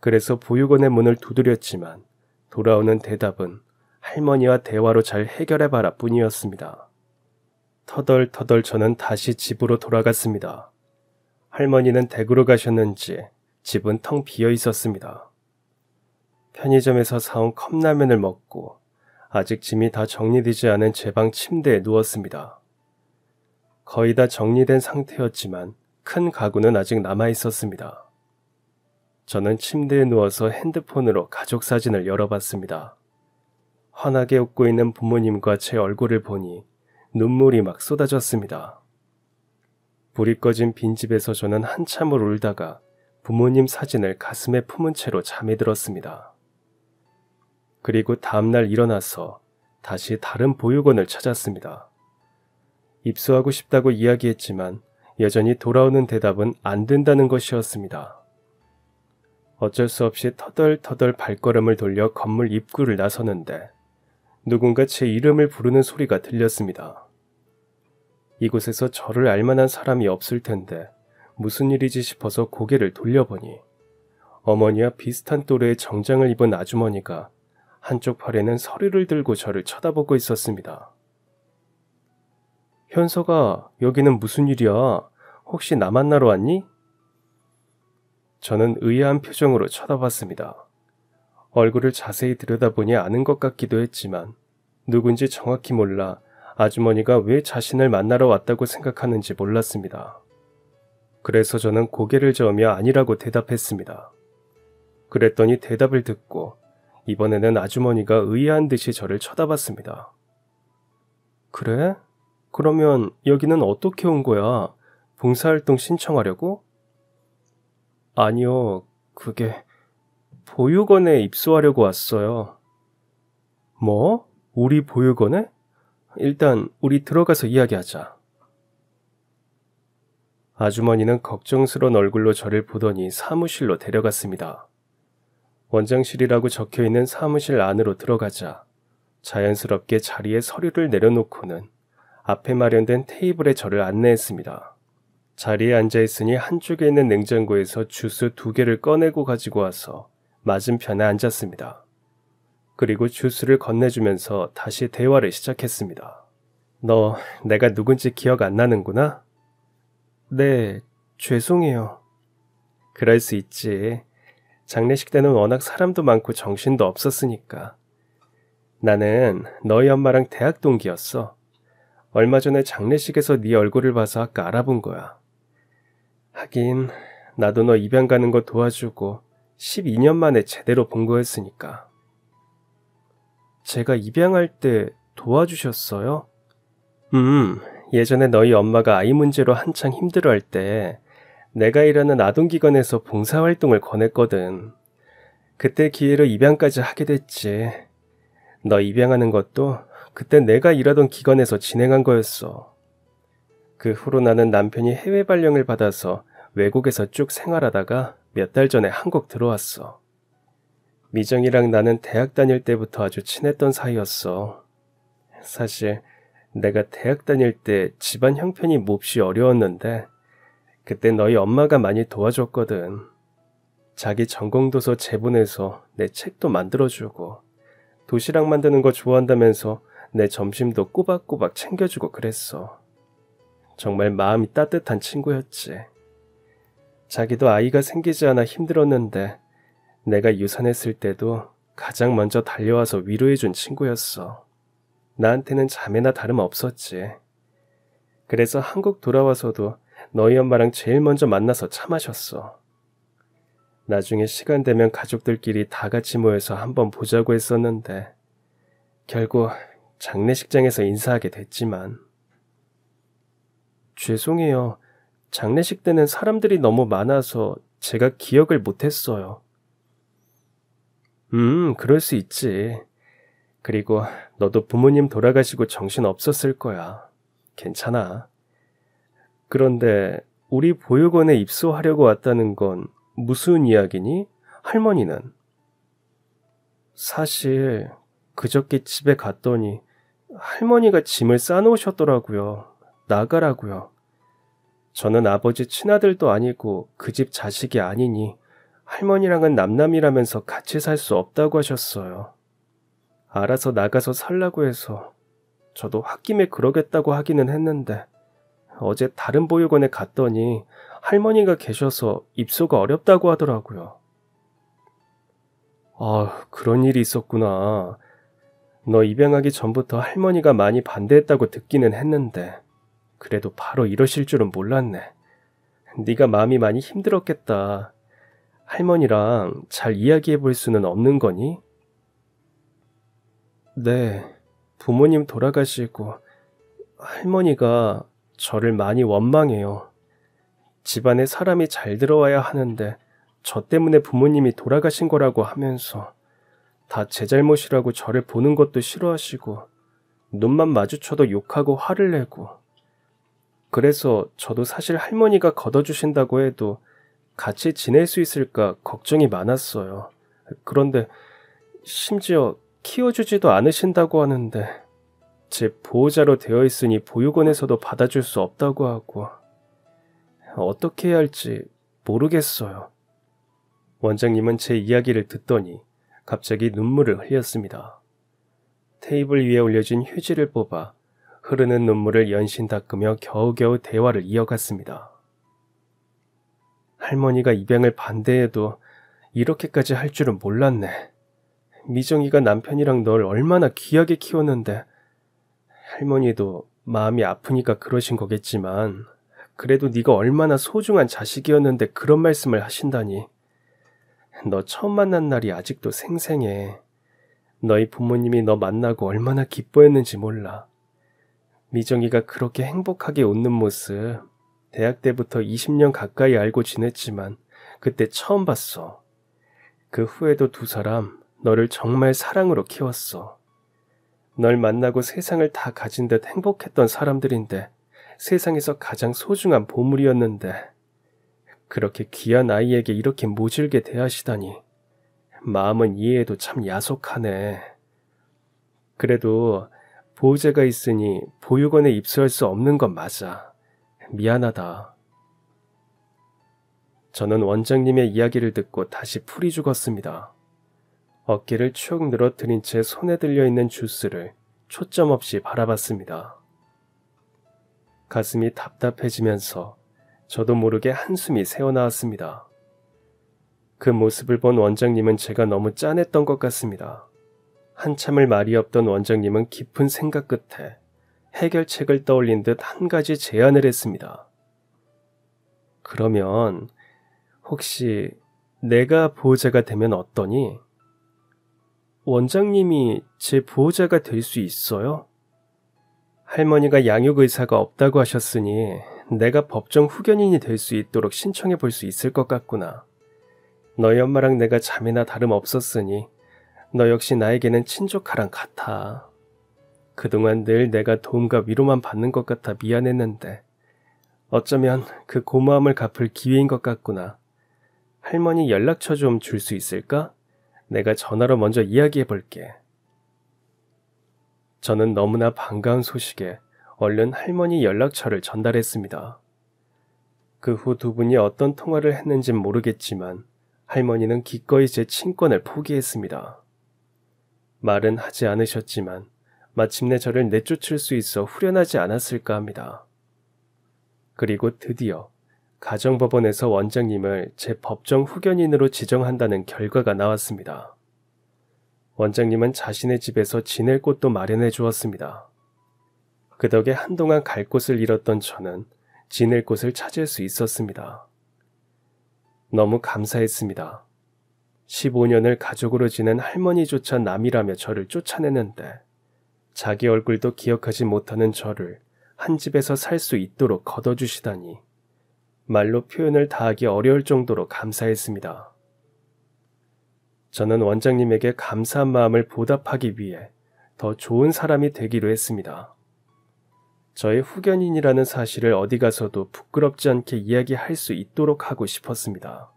그래서 보육원의 문을 두드렸지만 돌아오는 대답은 할머니와 대화로 잘 해결해봐라 뿐이었습니다. 터덜터덜 저는 다시 집으로 돌아갔습니다. 할머니는 댁으로 가셨는지 집은 텅 비어 있었습니다. 편의점에서 사온 컵라면을 먹고 아직 짐이 다 정리되지 않은 제 방 침대에 누웠습니다. 거의 다 정리된 상태였지만 큰 가구는 아직 남아 있었습니다. 저는 침대에 누워서 핸드폰으로 가족 사진을 열어봤습니다. 환하게 웃고 있는 부모님과 제 얼굴을 보니 눈물이 막 쏟아졌습니다. 불이 꺼진 빈집에서 저는 한참을 울다가 부모님 사진을 가슴에 품은 채로 잠이 들었습니다. 그리고 다음날 일어나서 다시 다른 보육원을 찾았습니다. 입소하고 싶다고 이야기했지만 여전히 돌아오는 대답은 안 된다는 것이었습니다. 어쩔 수 없이 터덜터덜 발걸음을 돌려 건물 입구를 나서는데 누군가 제 이름을 부르는 소리가 들렸습니다. 이곳에서 저를 알만한 사람이 없을 텐데 무슨 일이지 싶어서 고개를 돌려보니 어머니와 비슷한 또래의 정장을 입은 아주머니가 한쪽 팔에는 서류를 들고 저를 쳐다보고 있었습니다. 현서가, 여기는 무슨 일이야? 혹시 나 만나러 왔니? 저는 의아한 표정으로 쳐다봤습니다. 얼굴을 자세히 들여다보니 아는 것 같기도 했지만 누군지 정확히 몰라 아주머니가 왜 자신을 만나러 왔다고 생각하는지 몰랐습니다. 그래서 저는 고개를 저으며 아니라고 대답했습니다. 그랬더니 대답을 듣고 이번에는 아주머니가 의아한 듯이 저를 쳐다봤습니다. 그래? 그러면 여기는 어떻게 온 거야? 봉사활동 신청하려고? 아니요, 그게 보육원에 입소하려고 왔어요. 뭐? 우리 보육원에? 일단 우리 들어가서 이야기하자. 아주머니는 걱정스러운 얼굴로 저를 보더니 사무실로 데려갔습니다. 원장실이라고 적혀있는 사무실 안으로 들어가자 자연스럽게 자리에 서류를 내려놓고는 앞에 마련된 테이블에 저를 안내했습니다. 자리에 앉아있으니 한쪽에 있는 냉장고에서 주스 2개를 꺼내고 가지고 와서 맞은편에 앉았습니다. 그리고 주스를 건네주면서 다시 대화를 시작했습니다. 너 내가 누군지 기억 안 나는구나? 네, 죄송해요. 그럴 수 있지. 장례식 때는 워낙 사람도 많고 정신도 없었으니까. 나는 너희 엄마랑 대학 동기였어. 얼마 전에 장례식에서 네 얼굴을 봐서 아까 알아본 거야. 하긴 나도 너 입양 가는 거 도와주고 12년 만에 제대로 본 거였으니까. 제가 입양할 때 도와주셨어요? 예전에 너희 엄마가 아이 문제로 한창 힘들어할 때 내가 일하는 아동기관에서 봉사활동을 권했거든. 그때 기회로 입양까지 하게 됐지. 너 입양하는 것도 그때 내가 일하던 기관에서 진행한 거였어. 그 후로 나는 남편이 해외 발령을 받아서 외국에서 쭉 생활하다가 몇 달 전에 한국 들어왔어. 미정이랑 나는 대학 다닐 때부터 아주 친했던 사이였어. 사실 내가 대학 다닐 때 집안 형편이 몹시 어려웠는데 그때 너희 엄마가 많이 도와줬거든. 자기 전공도서 제본해서 내 책도 만들어주고 도시락 만드는 거 좋아한다면서 내 점심도 꼬박꼬박 챙겨주고 그랬어. 정말 마음이 따뜻한 친구였지. 자기도 아이가 생기지 않아 힘들었는데 내가 유산했을 때도 가장 먼저 달려와서 위로해준 친구였어. 나한테는 자매나 다름없었지. 그래서 한국 돌아와서도 너희 엄마랑 제일 먼저 만나서 차 마셨어. 나중에 시간 되면 가족들끼리 다 같이 모여서 한번 보자고 했었는데 결국 장례식장에서 인사하게 됐지만. 죄송해요. 장례식 때는 사람들이 너무 많아서 제가 기억을 못했어요. 그럴 수 있지. 그리고 너도 부모님 돌아가시고 정신 없었을 거야. 괜찮아. 그런데 우리 보육원에 입소하려고 왔다는 건 무슨 이야기니? 할머니는? 사실 그저께 집에 갔더니 할머니가 짐을 싸놓으셨더라고요. 나가라고요. 저는 아버지 친아들도 아니고 그 집 자식이 아니니 할머니랑은 남남이라면서 같이 살 수 없다고 하셨어요. 알아서 나가서 살라고 해서 저도 홧김에 그러겠다고 하기는 했는데 어제 다른 보육원에 갔더니 할머니가 계셔서 입소가 어렵다고 하더라고요. 아, 그런 일이 있었구나. 너 입양하기 전부터 할머니가 많이 반대했다고 듣기는 했는데 그래도 바로 이러실 줄은 몰랐네. 네가 마음이 많이 힘들었겠다. 할머니랑 잘 이야기해 볼 수는 없는 거니? 네, 부모님 돌아가시고 할머니가 저를 많이 원망해요. 집안에 사람이 잘 들어와야 하는데 저 때문에 부모님이 돌아가신 거라고 하면서 다 제 잘못이라고 저를 보는 것도 싫어하시고 눈만 마주쳐도 욕하고 화를 내고 그래서 저도 사실 할머니가 걷어주신다고 해도 같이 지낼 수 있을까 걱정이 많았어요. 그런데 심지어 키워주지도 않으신다고 하는데 제 보호자로 되어 있으니 보육원에서도 받아줄 수 없다고 하고 어떻게 해야 할지 모르겠어요. 원장님은 제 이야기를 듣더니 갑자기 눈물을 흘렸습니다. 테이블 위에 올려진 휴지를 뽑아 흐르는 눈물을 연신 닦으며 겨우겨우 대화를 이어갔습니다. 할머니가 입양을 반대해도 이렇게까지 할 줄은 몰랐네. 미정이가 남편이랑 널 얼마나 귀하게 키웠는데 할머니도 마음이 아프니까 그러신 거겠지만 그래도 네가 얼마나 소중한 자식이었는데 그런 말씀을 하신다니. 너 처음 만난 날이 아직도 생생해. 너희 부모님이 너 만나고 얼마나 기뻐했는지 몰라. 미정이가 그렇게 행복하게 웃는 모습 대학 때부터 20년 가까이 알고 지냈지만 그때 처음 봤어. 그 후에도 두 사람 너를 정말 사랑으로 키웠어. 널 만나고 세상을 다 가진 듯 행복했던 사람들인데 세상에서 가장 소중한 보물이었는데 그렇게 귀한 아이에게 이렇게 모질게 대하시다니 마음은 이해해도 참 야속하네. 그래도 보호자가 있으니 보육원에 입소할 수 없는 건 맞아. 미안하다. 저는 원장님의 이야기를 듣고 다시 풀이 죽었습니다. 어깨를 축 늘어뜨린 채 손에 들려있는 주스를 초점 없이 바라봤습니다. 가슴이 답답해지면서 저도 모르게 한숨이 새어나왔습니다. 그 모습을 본 원장님은 제가 너무 짠했던 것 같습니다. 한참을 말이 없던 원장님은 깊은 생각 끝에 해결책을 떠올린 듯 한 가지 제안을 했습니다. 그러면 혹시 내가 보호자가 되면 어떠니? 원장님이 제 보호자가 될 수 있어요? 할머니가 양육 의사가 없다고 하셨으니 내가 법정 후견인이 될 수 있도록 신청해 볼 수 있을 것 같구나. 너희 엄마랑 내가 자매나 다름없었으니 너 역시 나에게는 친조카랑 같아. 그동안 늘 내가 도움과 위로만 받는 것 같아 미안했는데 어쩌면 그 고마움을 갚을 기회인 것 같구나. 할머니 연락처 좀 줄 수 있을까? 내가 전화로 먼저 이야기해 볼게. 저는 너무나 반가운 소식에 얼른 할머니 연락처를 전달했습니다. 그 후 두 분이 어떤 통화를 했는진 모르겠지만 할머니는 기꺼이 제 친권을 포기했습니다. 말은 하지 않으셨지만 마침내 저를 내쫓을 수 있어 후련하지 않았을까 합니다. 그리고 드디어 가정법원에서 원장님을 제 법정 후견인으로 지정한다는 결과가 나왔습니다. 원장님은 자신의 집에서 지낼 곳도 마련해 주었습니다. 그 덕에 한동안 갈 곳을 잃었던 저는 지낼 곳을 찾을 수 있었습니다. 너무 감사했습니다. 15년을 가족으로 지낸 할머니조차 남이라며 저를 쫓아내는데 자기 얼굴도 기억하지 못하는 저를 한 집에서 살 수 있도록 걷어주시다니 말로 표현을 다하기 어려울 정도로 감사했습니다. 저는 원장님에게 감사한 마음을 보답하기 위해 더 좋은 사람이 되기로 했습니다. 저의 후견인이라는 사실을 어디 가서도 부끄럽지 않게 이야기할 수 있도록 하고 싶었습니다.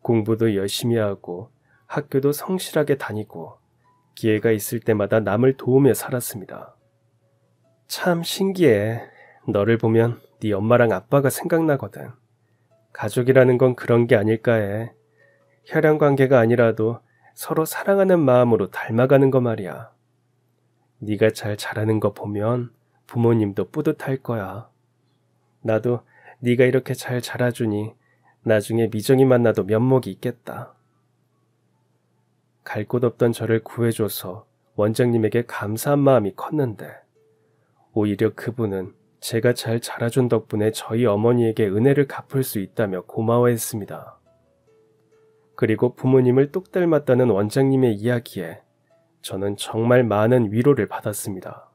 공부도 열심히 하고 학교도 성실하게 다니고 기회가 있을 때마다 남을 도우며 살았습니다. 참 신기해. 너를 보면 네 엄마랑 아빠가 생각나거든. 가족이라는 건 그런 게 아닐까 해. 혈연 관계가 아니라도 서로 사랑하는 마음으로 닮아가는 거 말이야. 네가 잘 자라는 거 보면 부모님도 뿌듯할 거야. 나도 네가 이렇게 잘 자라주니 나중에 미정이 만나도 면목이 있겠다. 갈 곳 없던 저를 구해줘서 원장님에게 감사한 마음이 컸는데 오히려 그분은 제가 잘 자라준 덕분에 저희 어머니에게 은혜를 갚을 수 있다며 고마워했습니다. 그리고 부모님을 똑 닮았다는 원장님의 이야기에 저는 정말 많은 위로를 받았습니다.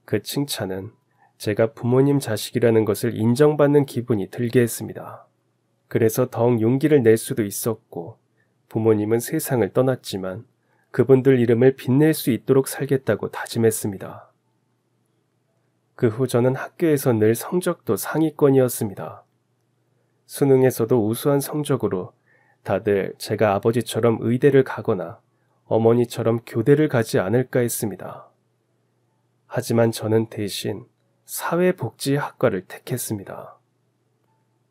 그 칭찬은 제가 부모님 자식이라는 것을 인정받는 기분이 들게 했습니다. 그래서 더욱 용기를 낼 수도 있었고 부모님은 세상을 떠났지만 그분들 이름을 빛낼 수 있도록 살겠다고 다짐했습니다. 그 후 저는 학교에서 늘 성적도 상위권이었습니다. 수능에서도 우수한 성적으로 다들 제가 아버지처럼 의대를 가거나 어머니처럼 교대를 가지 않을까 했습니다. 하지만 저는 대신 사회복지학과를 택했습니다.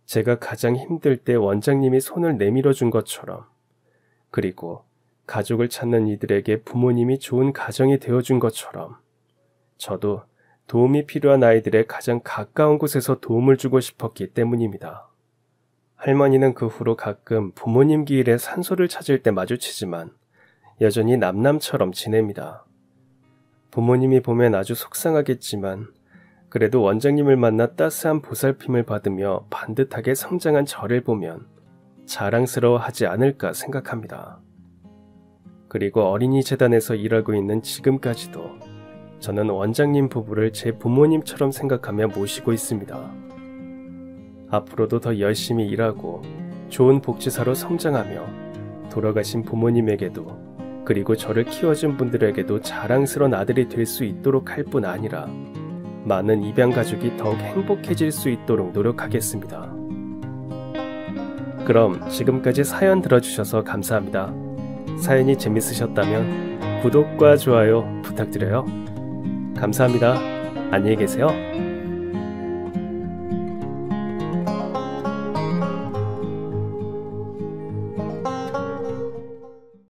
제가 가장 힘들 때 원장님이 손을 내밀어 준 것처럼, 그리고 가족을 찾는 이들에게 부모님이 좋은 가정이 되어준 것처럼 저도 도움이 필요한 아이들의 가장 가까운 곳에서 도움을 주고 싶었기 때문입니다. 할머니는 그 후로 가끔 부모님 기일에 산소를 찾을 때 마주치지만 여전히 남남처럼 지냅니다. 부모님이 보면 아주 속상하겠지만 그래도 원장님을 만나 따스한 보살핌을 받으며 반듯하게 성장한 저를 보면 자랑스러워하지 않을까 생각합니다. 그리고 어린이재단에서 일하고 있는 지금까지도 저는 원장님 부부를 제 부모님처럼 생각하며 모시고 있습니다. 앞으로도 더 열심히 일하고 좋은 복지사로 성장하며 돌아가신 부모님에게도 그리고 저를 키워준 분들에게도 자랑스러운 아들이 될 수 있도록 할 뿐 아니라 많은 입양 가족이 더욱 행복해질 수 있도록 노력하겠습니다. 그럼 지금까지 사연 들어주셔서 감사합니다. 사연이 재밌으셨다면 구독과 좋아요 부탁드려요. 감사합니다. 안녕히 계세요.